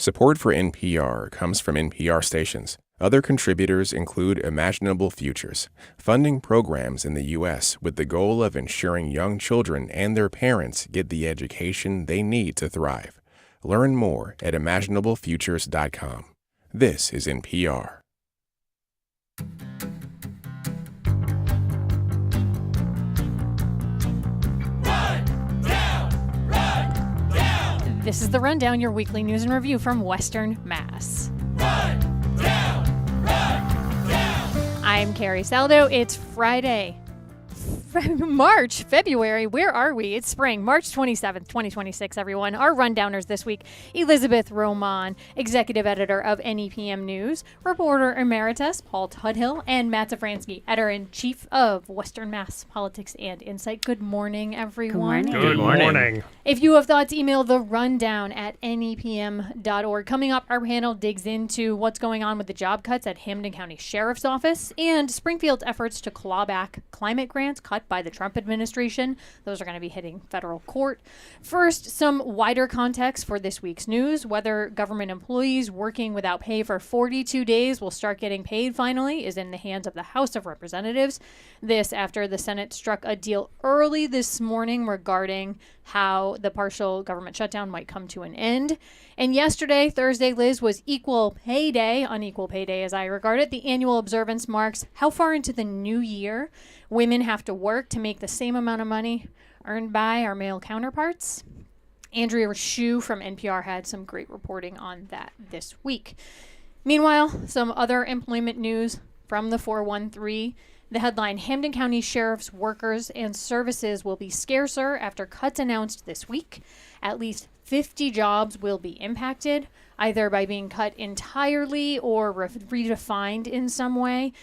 Support for NPR comes from NPR stations. Other contributors include Imaginable Futures, funding programs in the U.S. with the goal of ensuring young children and their parents get the education they need to thrive. Learn more at imaginablefutures.com. This is NPR. This is The Rundown, your weekly news and review from Western Mass. I'm Carrie Saldo. It's Friday. February, where are we? It's spring, March 27th, 2026, everyone. Our rundowners this week: Elizabeth Román, executive editor of NEPM News, reporter emeritus Paul Tuthill, and Matt Szafranski, editor-in-chief of Western Mass Politics and Insight. Good morning, everyone. Good morning. If you have thoughts, email the rundown at nepm.org. Coming up, our panel digs into what's going on with the job cuts at Hampden County Sheriff's Office and Springfield's efforts to claw back climate grants cut by the Trump administration. Those are going to be hitting federal court. First, some wider context for this week's news: whether government employees working without pay for 42 days will start getting paid finally is in the hands of the House of Representatives. This after the Senate struck a deal early this morning regarding how the partial government shutdown might come to an end. And yesterday, Thursday, Liz, was Equal Pay Day, unequal pay day as I regard it. The annual observance marks how far into the new year women have to work to make the same amount of money earned by our male counterparts. Andrea Shue from NPR had some great reporting on that this week. Meanwhile, some other employment news from the 413. The headline: Hampden County Sheriff's workers and services will be scarcer after cuts announced this week. At least 50 jobs will be impacted, either by being cut entirely or redefined in some way.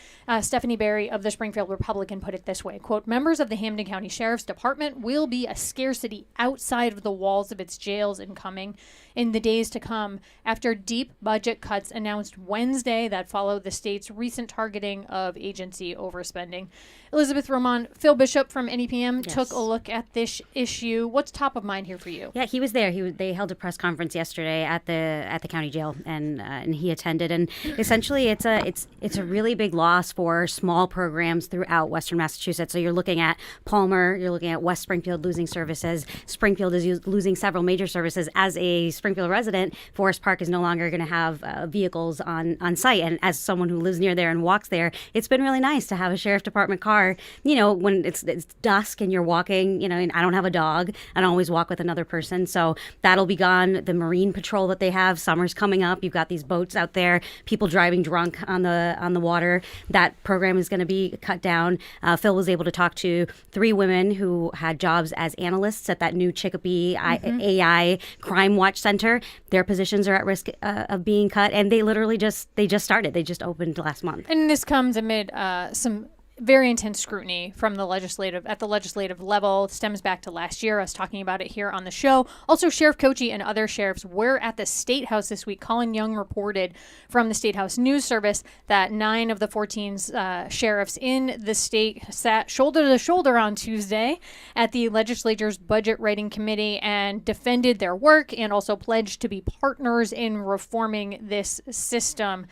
Stephanie Berry of the Springfield Republican put it this way, quote, "Members of the Hampden County Sheriff's Department will be a scarcity outside of the walls of its jails in the days to come after deep budget cuts announced Wednesday that follow the state's recent targeting of agency overspending." Elizabeth Román, Phil Bishop from NEPM took a look at this issue. What's top of mind here for you? Yeah, he was there. They held a press conference yesterday at the county jail, and he attended. And essentially, it's a really big loss for small programs throughout Western Massachusetts. So you're looking at Palmer, you're looking at West Springfield losing services. Springfield is losing several major services. As a Springfield resident, Forest Park is no longer going to have vehicles on site. And as someone who lives near there and walks there, it's been really nice to have a sheriff department car. You know, when it's dusk and you're walking, and I don't have a dog. I don't always walk with another person. So that'll be gone. The marine patrol that they have, summer's coming up. You've got these boats out there, people driving drunk on the water. That program is going to be cut down. Phil was able to talk to 3 women who had jobs as analysts at that new Chicopee AI Crime Watch Center. Their positions are at risk of being cut, and they literally just started. They just opened last month. And this comes amid some very intense scrutiny from the legislative level. It stems back to last year, us talking about it here on the show. Also, Sheriff Kochi and other sheriffs were at the State House this week. Colin Young reported from the State House News Service that 9 of the 14 sheriffs in the state sat shoulder to shoulder on Tuesday at the legislature's budget writing committee and defended their work and also pledged to be partners in reforming this system.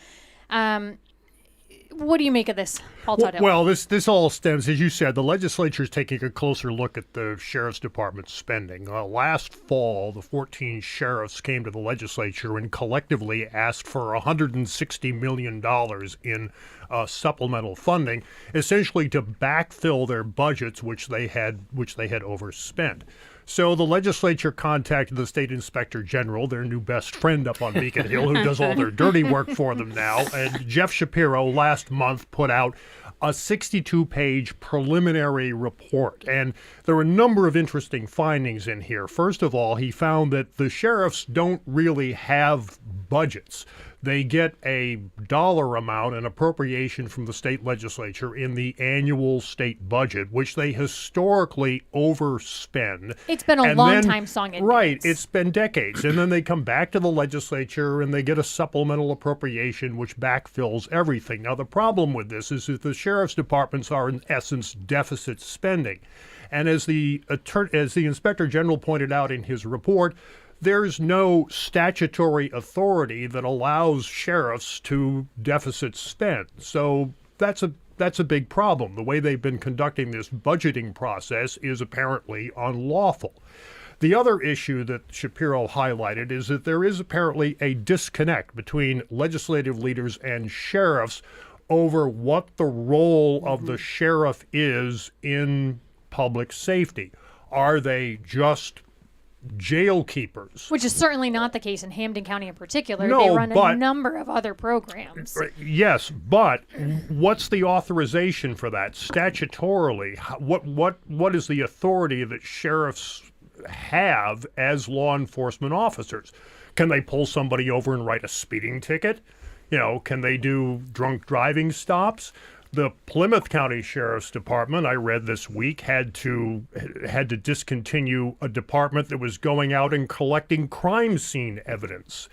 What do you make of this, Paul Tuthill? Well, this all stems, as you said, the legislature is taking a closer look at the sheriff's department's spending. Last fall, the 14 sheriffs came to the legislature and collectively asked for $160 million in supplemental funding, essentially to backfill their budgets, which they had overspent. So the legislature contacted the state inspector general, their new best friend up on Beacon Hill, who does all their dirty work for them now. And Jeff Shapiro last month put out a 62-page preliminary report. And there are a number of interesting findings in here. First of all, he found that the sheriffs don't really have budgets. They get a dollar amount, an appropriation from the state legislature in the annual state budget, which they historically overspend. It's been a long time song. Right. It's been decades. And then they come back to the legislature and they get a supplemental appropriation, which backfills everything. Now, the problem with this is that the sheriff's departments are, in essence, deficit spending. And as the Inspector General pointed out in his report, there's no statutory authority that allows sheriffs to deficit spend. So that's a big problem. The way they've been conducting this budgeting process is apparently unlawful. The other issue that Shapiro highlighted is that there is apparently a disconnect between legislative leaders and sheriffs over what the role of the sheriff is in public safety. Are they just jail keepers? Which is certainly not the case in Hampden County in particular. No, they run but a number of other programs. Yes, but what's the authorization for that statutorily? What is the authority that sheriffs have as law enforcement officers? Can they pull somebody over and write a speeding ticket? Can they do drunk driving stops? The Plymouth County Sheriff's Department, I read this week, had to discontinue a department that was going out and collecting crime scene evidence.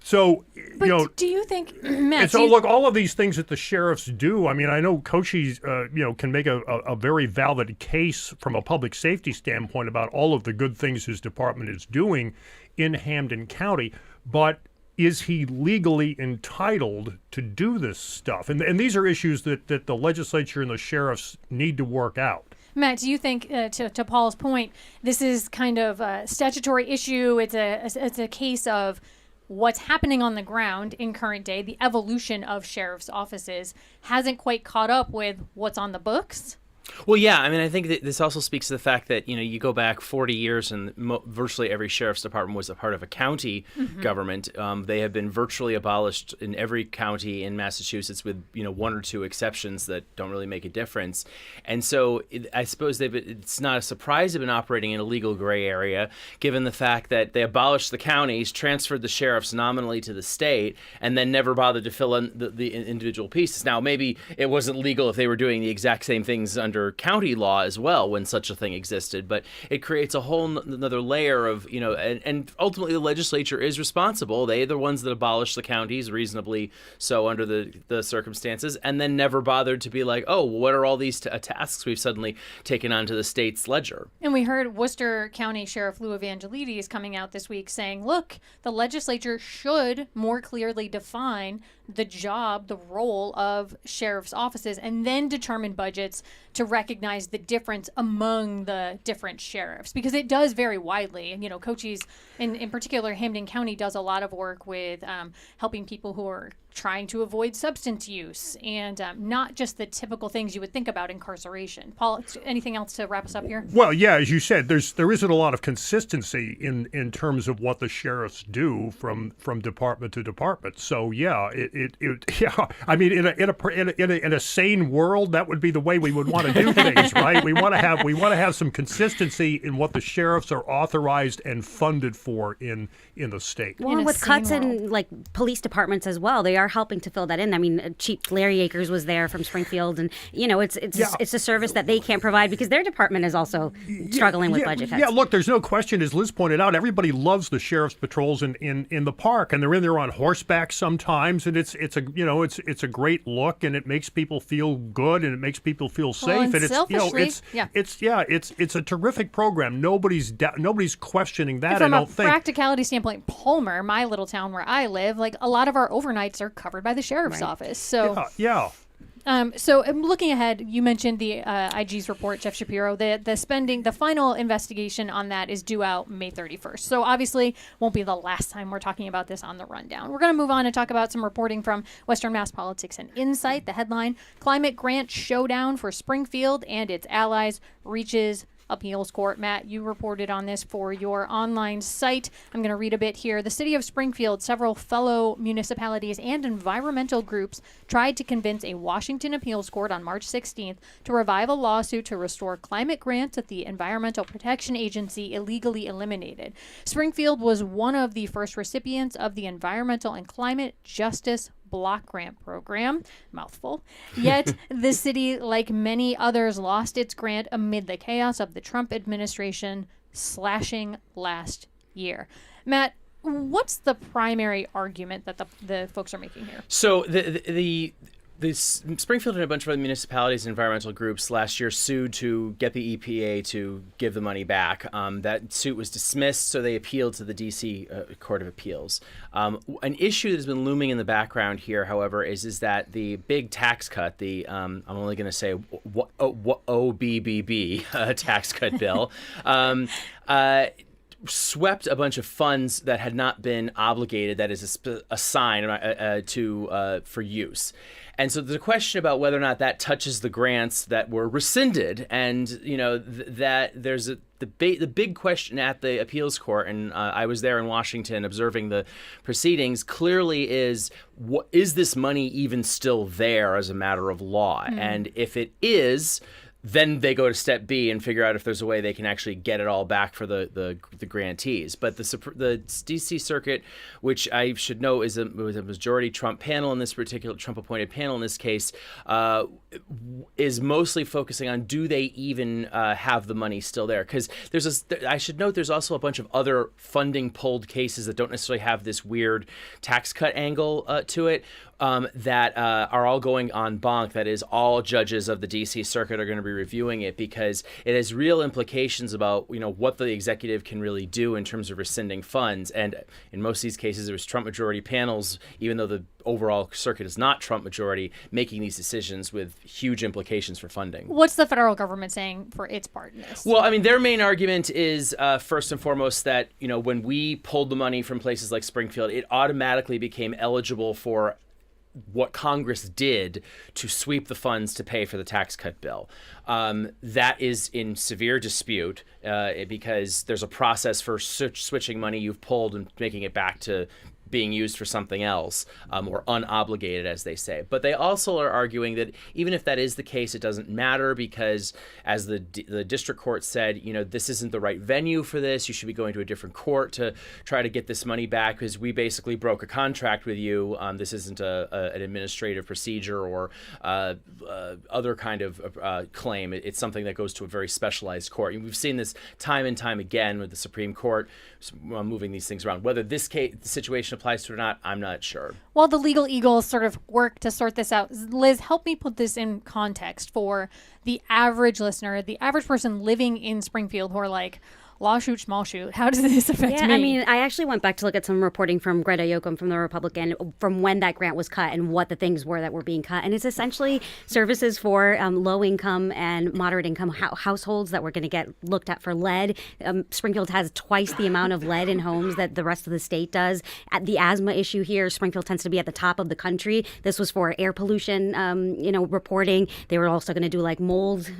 So, But do you think, Matt? So look, all of these things that the sheriffs do. I mean, I know Cochise, can make a very valid case from a public safety standpoint about all of the good things his department is doing in Hampden County, but is he legally entitled to do this stuff? And these are issues that the legislature and the sheriffs need to work out. Matt, do you think, to Paul's point, this is kind of a statutory issue? It's a case of what's happening on the ground in current day. The evolution of sheriff's offices hasn't quite caught up with what's on the books. Well, yeah. I mean, I think that this also speaks to the fact that, you go back 40 years and virtually every sheriff's department was a part of a county government. They have been virtually abolished in every county in Massachusetts with, one or two exceptions that don't really make a difference. And so I suppose it's not a surprise they've been operating in a legal gray area, given the fact that they abolished the counties, transferred the sheriffs nominally to the state, and then never bothered to fill in the individual pieces. Now, maybe it wasn't legal if they were doing the exact same things under county law as well when such a thing existed, but it creates a whole another layer of, and ultimately the legislature is responsible. They're the ones that abolished the counties, reasonably so under the circumstances, and then never bothered to be like, oh, what are all these tasks we've suddenly taken onto the state's ledger? And we heard Worcester County Sheriff Lou Evangelides coming out this week saying, look, the legislature should more clearly define the job, the role of sheriff's offices, and then determine budgets to recognize the difference among the different sheriffs, because it does vary widely. And, Cochise, in particular, Hampden County does a lot of work with helping people who are trying to avoid substance use and not just the typical things you would think about incarceration. Paul, anything else to wrap us up here? Well, yeah, as you said, there isn't a lot of consistency in terms of what the sheriffs do from department to department. So yeah, I mean, in a sane world, that would be the way we would want to do things, right? We want to have some consistency in what the sheriffs are authorized and funded for in the state. Well, with cuts in like police departments as well, they are helping to fill that in. I mean, Chief Larry Akers was there from Springfield, and it's a service that they can't provide because their department is also struggling with budget cuts. Yeah, look, there's no question, as Liz pointed out, everybody loves the sheriff's patrols in the park, and they're in there on horseback sometimes, and it's a great look, and it makes people feel good, and it makes people feel safe, and it's a terrific program. Nobody's questioning that. And from I don't think. Practicality standpoint, Palmer, my little town where I live, like a lot of our overnights are covered by the sheriff's office. So yeah. So looking ahead, you mentioned the IG's report, Jeff Shapiro. The final investigation on that is due out May 31st. So obviously won't be the last time we're talking about this on the rundown. We're going to move on and talk about some reporting from Western Mass Politics and Insight. The headline, Climate Grant Showdown for Springfield and its Allies Reaches Appeals Court. Matt, you reported on this for your online site. I'm going to read a bit here. The city of Springfield, several fellow municipalities, and environmental groups tried to convince a Washington appeals court on March 16th to revive a lawsuit to restore climate grants that the Environmental Protection Agency illegally eliminated. Springfield was one of the first recipients of the Environmental and Climate Justice Block Grant Program, mouthful. Yet the city, like many others, lost its grant amid the chaos of the Trump administration slashing last year. Matt, what's the primary argument that the folks are making here? So the Springfield and a bunch of other municipalities and environmental groups last year sued to get the EPA to give the money back. That suit was dismissed, so they appealed to the D.C. Court of Appeals. An issue that's been looming in the background here, however, is that the big tax cut, I'm only going to say OBBB tax cut bill, swept a bunch of funds that had not been obligated, that is assigned for use. And so there's a question about whether or not that touches the grants that were rescinded, and that there's the big question at the appeals court, and I was there in Washington observing the proceedings. Clearly, is this money even still there as a matter of law? And if it is, then they go to step B and figure out if there's a way they can actually get it all back for the grantees. But the D.C. Circuit, which I should know was a majority Trump panel in this particular Trump-appointed panel in this case, is mostly focusing on, do they even have the money still there? Because I should note there's also a bunch of other funding pulled cases that don't necessarily have this weird tax cut angle to it. That are all going en banc. That is, all judges of the D.C. Circuit are going to be reviewing it, because it has real implications about what the executive can really do in terms of rescinding funds. And in most of these cases, there was Trump majority panels, even though the overall circuit is not Trump majority, making these decisions with huge implications for funding. What's the federal government saying for its part in this? Well, I mean, their main argument is first and foremost that when we pulled the money from places like Springfield, it automatically became eligible for what Congress did to sweep the funds to pay for the tax cut bill. That is in severe dispute because there's a process for switching money you've pulled and making it back to being used for something else, or unobligated, as they say. But they also are arguing that even if that is the case, it doesn't matter, because as the district court said, this isn't the right venue for this. You should be going to a different court to try to get this money back, because we basically broke a contract with you. This isn't an administrative procedure or other kind of claim. It's something that goes to a very specialized court. And we've seen this time and time again with the Supreme Court moving these things around. Whether this situation applies to it or not, I'm not sure. While the legal eagles sort of work to sort this out, Liz, help me put this in context for the average listener, the average person living in Springfield who are like, lawsuit, small shoot. How does this affect me? I mean, I actually went back to look at some reporting from Greta Yoakum from the Republican from when that grant was cut and what the things were that were being cut. And it's essentially services for low income and moderate income households that were going to get looked at for lead. Springfield has twice the amount of lead in homes that the rest of the state does. At the asthma issue here, Springfield tends to be at the top of the country. This was for air pollution, reporting. They were also going to do like mold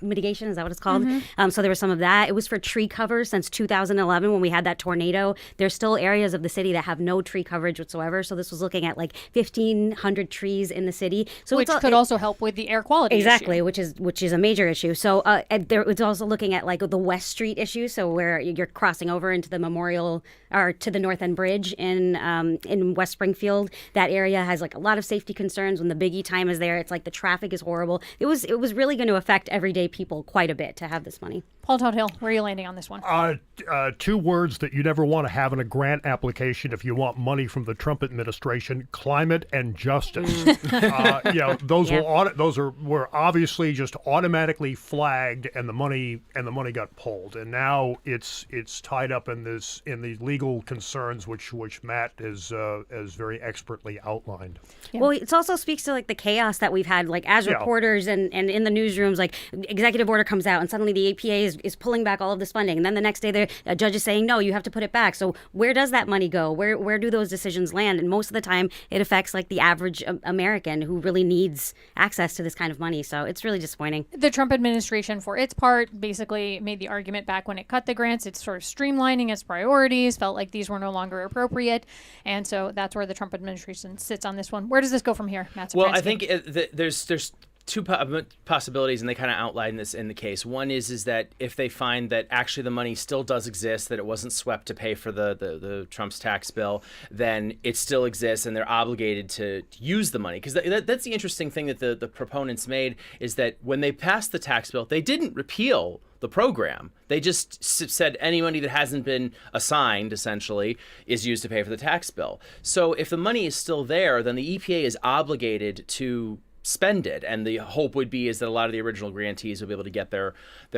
mitigation. Is that what it's called? Mm-hmm. So there was some of that. It was for tree cover since 2011 when we had that tornado. There's still areas of the city that have no tree coverage whatsoever. So this was looking at like 1,500 trees in the city. So which could also help with the air quality issue. Which is a major issue. So it's also looking at like the West Street issue. So where you're crossing over into the Memorial or to the North End Bridge in West Springfield. That area has like a lot of safety concerns. When the Biggie time is there, it's like the traffic is horrible. It was really going to affect everyday people quite a bit to have this money. Paul Tuthill, where are you landing on this one? Two words that you never want to have in a grant application if you want money from the Trump administration: climate and justice. Those were obviously just automatically flagged, and the money got pulled, and now it's tied up in the legal concerns which Matt has very expertly outlined. Yeah. Well, it also speaks to like the chaos that we've had, like as reporters and in the newsrooms. Like executive order comes out, and suddenly the EPA is pulling back all of this funding, and then the next day a judge is saying no, you have to put it back. So where does that money go? Where do those decisions land? And most of the time it affects like the average American who really needs access to this kind of money. So it's really disappointing. The Trump administration, for its part, basically made the argument back when it cut the grants. It's sort of streamlining its priorities, felt like these were no longer appropriate, and so that's where the Trump administration sits on this one. Where does this go from here, Matt Szafranski? Well, I think there's two possibilities, and they kind of outline this in the case. One is that if they find that actually the money still does exist, that it wasn't swept to pay for the Trump's tax bill, then it still exists, and they're obligated to use the money. Because that's the interesting thing that the proponents made, is that when they passed the tax bill, they didn't repeal the program. They just said any money that hasn't been assigned, essentially, is used to pay for the tax bill. So if the money is still there, then the EPA is obligated to spend it, and the hope would be is that a lot of the original grantees will be able to get their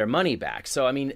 money back. So I mean,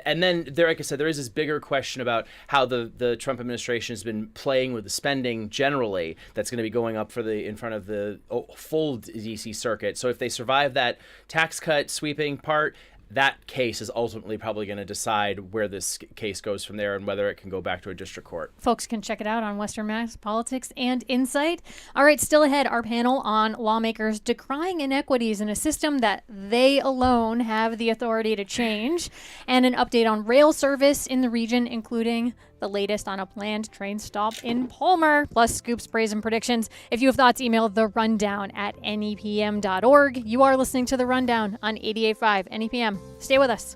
and then there, like I said, there is this bigger question about how the Trump administration has been playing with the spending generally. That's going to be going up in front of the full DC circuit. So if they survive that tax cut sweeping part, that case is ultimately probably going to decide where this case goes from there and whether it can go back to a district court. Folks can check it out on Western Mass Politics and Insight. All right, still ahead, our panel on lawmakers decrying inequities in a system that they alone have the authority to change, and an update on rail service in the region, including the latest on a planned train stop in Palmer, plus scoops, praise, and predictions. If you have thoughts, email therundown@nepm.org. You are listening to The Rundown on 88.5 NEPM. Stay with us.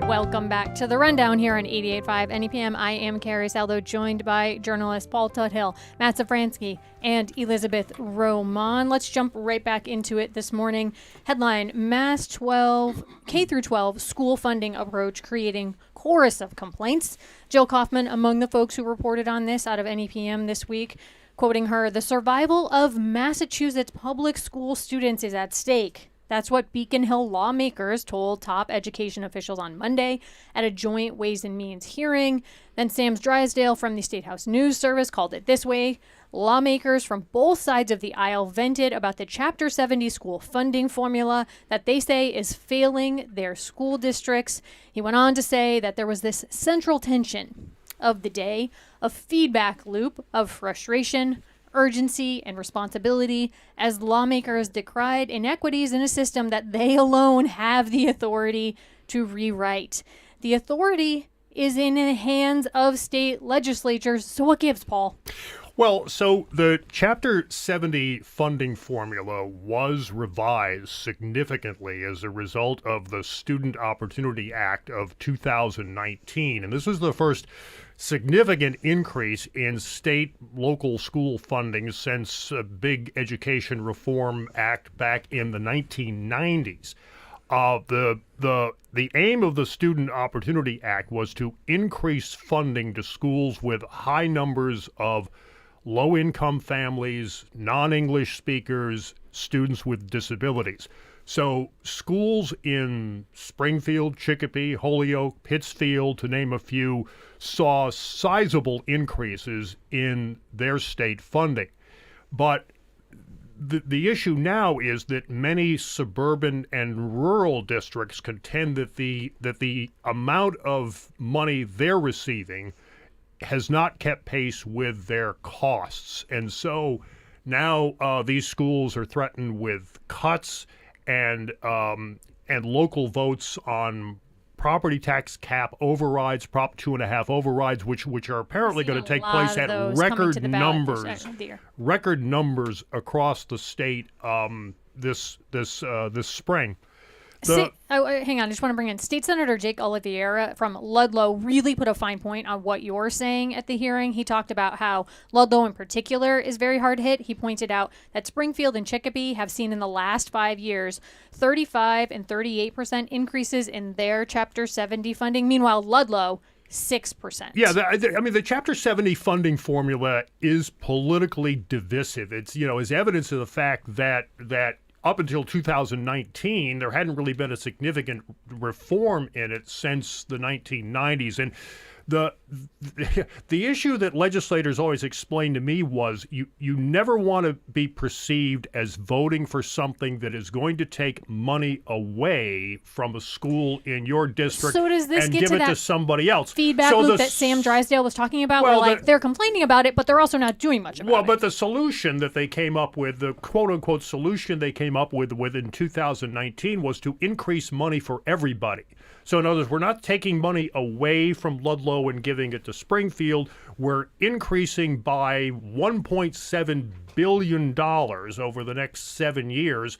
Welcome back to The Rundown here on 88.5 NEPM. I am Carrie Saldo, joined by journalists Paul Tuthill, Matt Szafranski, and Elizabeth Román. Let's jump right back into it this morning. Headline: Mass K-12 school funding approach creating chorus of complaints. Jill Kaufman among the folks who reported on this out of NEPM this week. Quoting her, "The survival of Massachusetts public school students is at stake." That's what Beacon Hill lawmakers told top education officials on Monday at a joint Ways and Means hearing. Then Sam Drysdale from the State House News Service called it this way: lawmakers from both sides of the aisle vented about the Chapter 70 school funding formula that they say is failing their school districts. He went on to say that there was this central tension of the day, a feedback loop of frustration, urgency, and responsibility as lawmakers decried inequities in a system that they alone have the authority to rewrite. The authority is in the hands of state legislatures. So what gives, Paul? Well, so the Chapter 70 funding formula was revised significantly as a result of the Student Opportunity Act of 2019. And this was the first significant increase in state local school funding since a big Education Reform Act back in the 1990s. The aim of the Student Opportunity Act was to increase funding to schools with high numbers of low-income families, non-English speakers, students with disabilities. So schools in Springfield, Chicopee, Holyoke, Pittsfield, to name a few, saw sizable increases in their state funding. But the issue now is that many suburban and rural districts contend that the amount of money they're receiving has not kept pace with their costs. And so Now these schools are threatened with cuts and local votes on property tax cap overrides, Prop 2.5 overrides, which are apparently going to take place at record numbers across the state this spring. Hang on, I just want to bring in State Senator Jake Oliveira from Ludlow really put a fine point on what you're saying at the hearing. He talked about how Ludlow in particular is very hard hit. He pointed out that Springfield and Chicopee have seen in the last 5 years 35 and 38% increases in their Chapter 70 funding. Meanwhile, Ludlow, 6%. Yeah, the Chapter 70 funding formula is politically divisive. It's, is evidence of the fact that up until 2019, there hadn't really been a significant reform in it since the 1990s. And the issue that legislators always explained to me was you never want to be perceived as voting for something that is going to take money away from a school in your district and give it to somebody else. Feedback loop that Sam Drysdale was talking about, where they're complaining about it, but they're also not doing much about it. Well, but the solution that they came up with, the quote-unquote solution they came up with in 2019 was to increase money for everybody. So in other words, we're not taking money away from Ludlow and giving it to Springfield. We're increasing by $1.7 billion over the next 7 years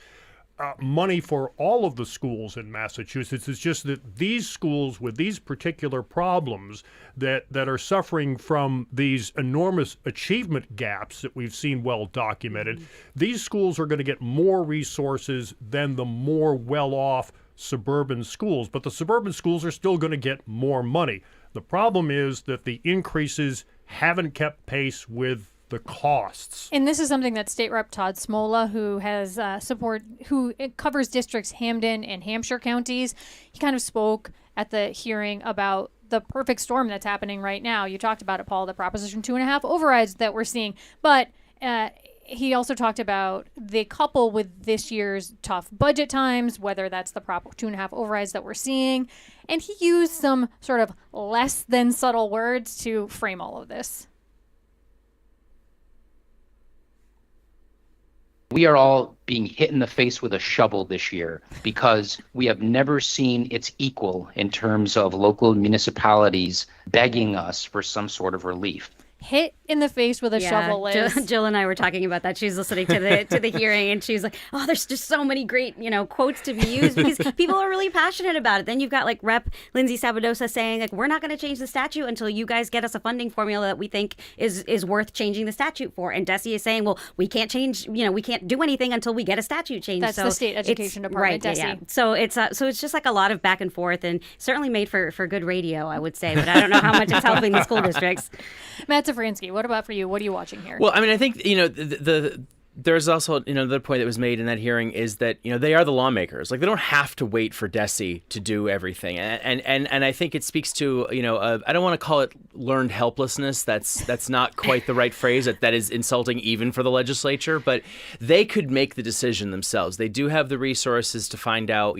money for all of the schools in Massachusetts. It's just that these schools with these particular problems that are suffering from these enormous achievement gaps that we've seen well documented, these schools are going to get more resources than the more well-off suburban schools, but the suburban schools are still going to get more money. The problem is that the increases haven't kept pace with the costs. And this is something that State Rep Todd Smola, who has who covers districts Hampden and Hampshire counties, he kind of spoke at the hearing about the perfect storm that's happening right now. You talked about it, Paul, the Proposition 2.5 overrides that we're seeing, but he also talked about the couple with this year's tough budget times, whether that's the Prop 2.5 overrides that we're seeing. And he used some sort of less than subtle words to frame all of this. We are all being hit in the face with a shovel this year because we have never seen its equal in terms of local municipalities begging us for some sort of relief. Hit in the face with a shovel is. Jill and I were talking about that. She's listening to the hearing, and she's like, "Oh, there's just so many great quotes to be used because people are really passionate about it." Then you've got like Rep. Lindsay Sabadosa saying like, "We're not going to change the statute until you guys get us a funding formula that we think is worth changing the statute for." And Desi is saying, "Well, we can't change. We can't do anything until we get a statute change." That's the state education department, right? Desi. Yeah. So it's just like a lot of back and forth, and certainly made for good radio, I would say. But I don't know how much it's helping the school districts. Matt Szafranski, what about for you? What are you watching here? Well, I mean, I think, there's also, another point that was made in that hearing is that, they are the lawmakers. Like, they don't have to wait for Desi to do everything. And I think it speaks to, I don't want to call it learned helplessness. That's not quite the right phrase. That is insulting even for the legislature. But they could make the decision themselves. They do have the resources to find out,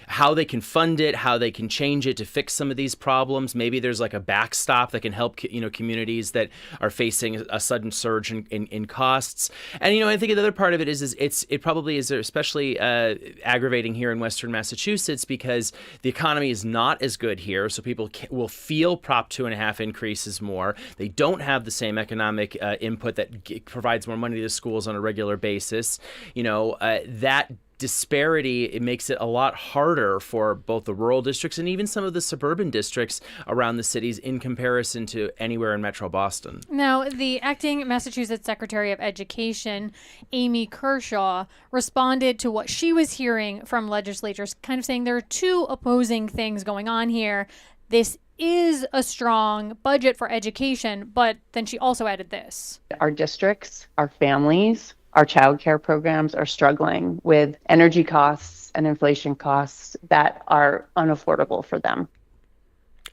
how they can fund it, how they can change it to fix some of these problems. Maybe there's like a backstop that can help, communities that are facing a sudden surge in costs. And, I think another part of it is it probably is especially aggravating here in Western Massachusetts because the economy is not as good here. So people will feel Prop 2.5 increases more. They don't have the same economic input that provides more money to schools on a regular basis. That disparity, it makes it a lot harder for both the rural districts and even some of the suburban districts around the cities in comparison to anywhere in Metro Boston. Now, the acting Massachusetts Secretary of Education, Amy Kershaw, responded to what she was hearing from legislators, kind of saying there are two opposing things going on here. This is a strong budget for education, but then she also added this. Our districts, our families, our child care programs are struggling with energy costs and inflation costs that are unaffordable for them.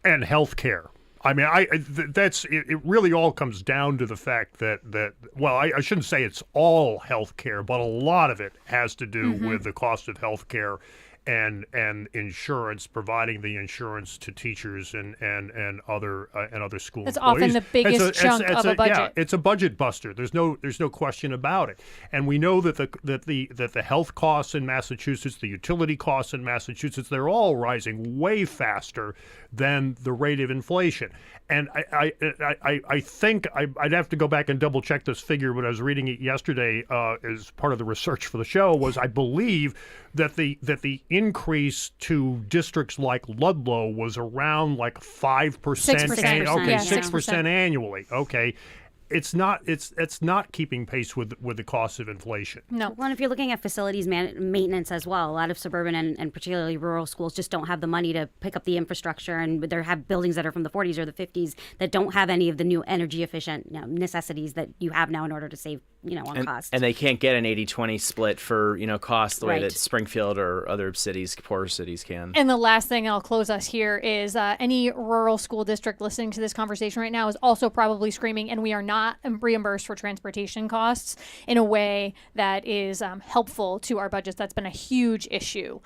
And health care. I mean, it really all comes down to the fact that I shouldn't say it's all health care, but a lot of it has to do with the cost of health care. and insurance, providing the insurance to teachers and other school That's employees. often the biggest chunk of a budget. Yeah, it's a budget buster. There's no question about it. And we know that the health costs in Massachusetts, the utility costs in Massachusetts, they're all rising way faster than the rate of inflation. And I think I'd have to go back and double check this figure, but I was reading it yesterday as part of the research for the show. Was I believe that the increase to districts like Ludlow was around like 5%. 6%. Okay, 6% 6% annually. Okay. It's not keeping pace with the cost of inflation. No. Well, and if you're looking at facilities maintenance as well, a lot of suburban and particularly rural schools just don't have the money to pick up the infrastructure, and they have buildings that are from the 40s or the 50s that don't have any of the new energy efficient necessities that you have now in order to save on cost. And they can't get an 80-20 split for cost the way Right. that Springfield or other cities, poorer cities, can. And the last thing I'll close us here is any rural school district listening to this conversation right now is also probably screaming, and we are not reimbursed for transportation costs in a way that is helpful to our budgets. That's been a huge issue.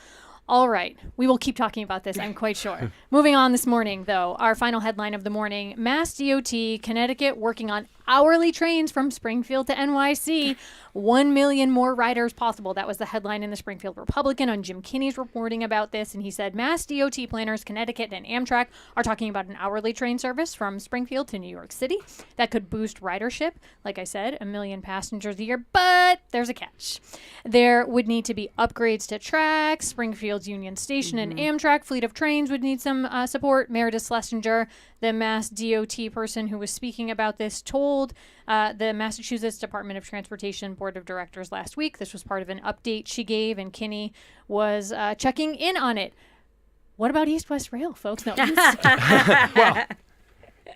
All right. We will keep talking about this, I'm quite sure. Moving on this morning, though, our final headline of the morning, Mass DOT, Connecticut working on hourly trains from Springfield to NYC. 1 million more riders possible. That was the headline in the Springfield Republican on Jim Kinney's reporting about this. And he said Mass DOT planners, Connecticut and Amtrak are talking about an hourly train service from Springfield to New York City that could boost ridership. Like I said, 1 million passengers a year, but there's a catch. There would need to be upgrades to tracks. Springfield's Union Station and Amtrak fleet of trains would need some support. Emeritus Schlesinger, the Mass DOT person who was speaking about this, told the Massachusetts Department of Transportation Board of Directors last week. This was part of an update she gave, and Kinney was checking in on it. What about East-West Rail, folks? No. Well,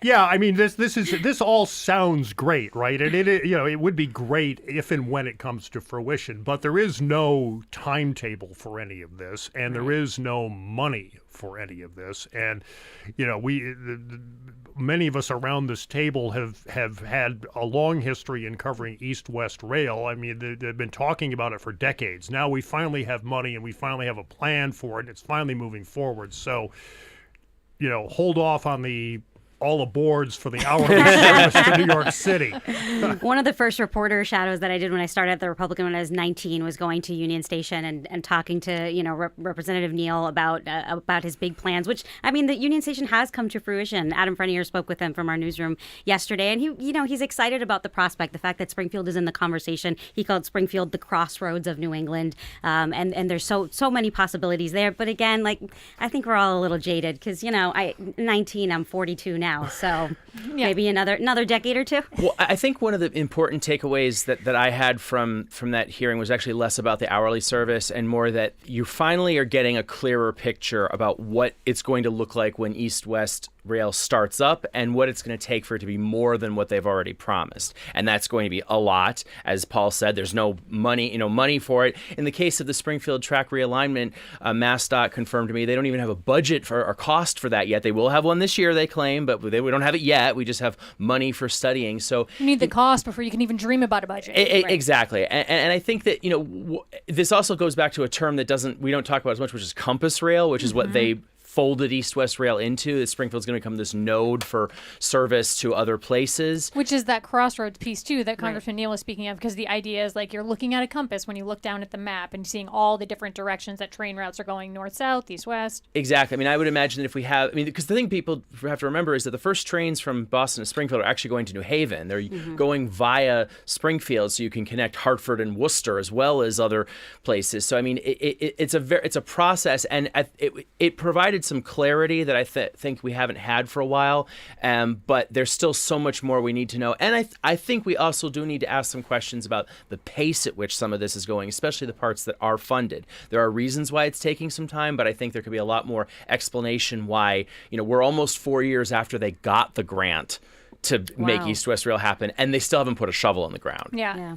yeah, I mean, this all sounds great, right? And it would be great if and when it comes to fruition, but there is no timetable for any of this, and there is no money for any of this. And many of us around this table have had a long history in covering East-West Rail. I mean, they've been talking about it for decades. Now we finally have money, and we finally have a plan for it, and it's finally moving forward. So, hold off on all the boards for the hourly service to New York City. One of the first reporter shadows that I did when I started at the Republican when I was 19 was going to Union Station and talking to Representative Neal about his big plans, which, I mean, the Union Station has come to fruition. Adam Frenier spoke with him from our newsroom yesterday, and he's excited about the prospect, the fact that Springfield is in the conversation. He called Springfield the crossroads of New England, and there's so many possibilities there. But again, I think we're all a little jaded because I'm 42 now. So maybe another decade or two. Well, I think one of the important takeaways that I had from that hearing was actually less about the hourly service and more that you finally are getting a clearer picture about what it's going to look like when East-West Rail starts up and what it's going to take for it to be more than what they've already promised. And that's going to be a lot. As Paul said, there's no money for it. In the case of the Springfield track realignment, MassDOT confirmed to me they don't even have a budget or cost for that yet. They will have one this year, they claim, but we don't have it yet. We just have money for studying. So you need the cost before you can even dream about a budget. Exactly. And I think that, this also goes back to a term that we don't talk about as much, which is compass rail, which is what they folded East-West Rail into. That Springfield's going to become this node for service to other places. Which is that crossroads piece, too, that Congressman Neal was speaking of, because the idea is you're looking at a compass when you look down at the map and seeing all the different directions that train routes are going north-south, east-west. Exactly. I mean, I would imagine that if we have, because the thing people have to remember is that the first trains from Boston to Springfield are actually going to New Haven. They're going via Springfield, so you can connect Hartford and Worcester as well as other places. So, I mean, it's a process, and it provided some clarity that I think we haven't had for a while, but there's still so much more we need to know. And I think we also do need to ask some questions about the pace at which some of this is going, especially the parts that are funded. There are reasons why it's taking some time, but I think there could be a lot more explanation why, we're almost 4 years after they got the grant to make East-West Rail happen, and they still haven't put a shovel in the ground. Yeah.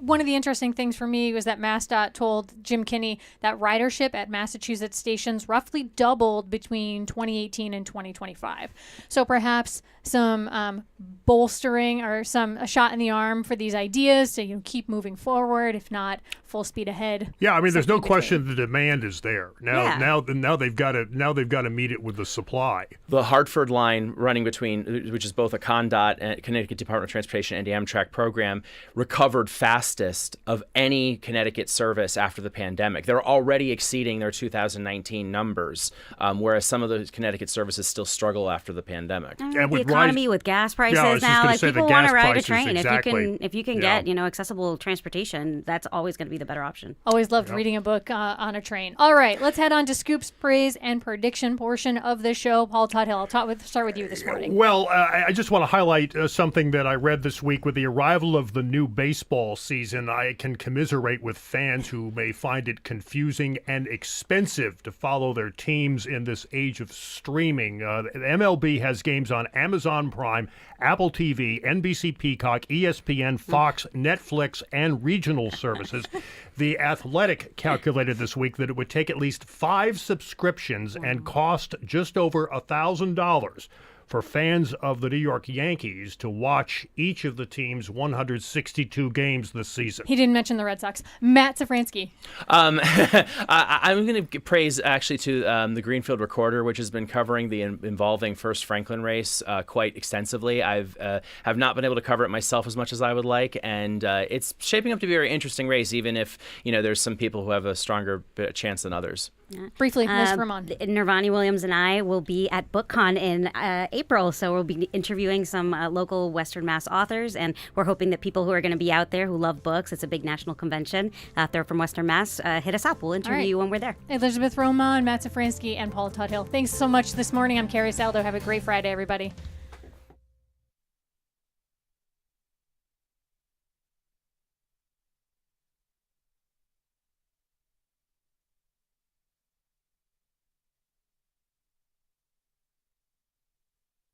One of the interesting things for me was that MassDOT told Jim Kinney that ridership at Massachusetts stations roughly doubled between 2018 and 2025. So perhaps some bolstering or a shot in the arm for these ideas to keep moving forward, if not full speed ahead. Yeah, I mean, there's no Between. question the demand is there. Now they've got to meet it with the supply. The Hartford line running between, which is both a ConnDOT and Connecticut Department of Transportation and the Amtrak program, recovered fastest of any Connecticut service after the pandemic. They're already exceeding their 2019 numbers, whereas some of the Connecticut services still struggle after the pandemic. And The with economy with gas prices I was just now, gonna like say the people want to gas ride a prices, train. exactly. If you can Yeah. get accessible transportation, that's always going to be the better option. Always loved reading a book on a train. All right, let's head on to Scoops, Praise, and Prediction portion of the show. Paul Tuthill, I'll start with you this morning. Well, I just want to highlight something that I read this week. With the arrival of the new baseball season, I can commiserate with fans who may find it confusing and expensive to follow their teams in this age of streaming. The MLB has games on Amazon Prime, Apple TV, NBC Peacock, ESPN, Fox, Netflix, and regional services. The Athletic calculated this week that it would take at least 5 subscriptions and cost just over $1,000 for fans of the New York Yankees to watch each of the team's 162 games this season. He didn't mention the Red Sox. Matt Szafranski. I'm going to praise actually to the Greenfield Recorder, which has been covering the involving First Franklin race quite extensively. I've have not been able to cover it myself as much as I would like, and it's shaping up to be a very interesting race, even if there's some people who have a stronger chance than others. Briefly, Ms. Román. Nirvani Williams and I will be at BookCon in April, so we'll be interviewing some local Western Mass authors, and we're hoping that people who are going to be out there who love books, it's a big national convention, if they're from Western Mass, hit us up. We'll interview you when we're there. Elizabeth Román, Matt Szafranski, and Paul Tuthill. Thanks so much this morning. I'm Carrie Saldo. Have a great Friday, everybody.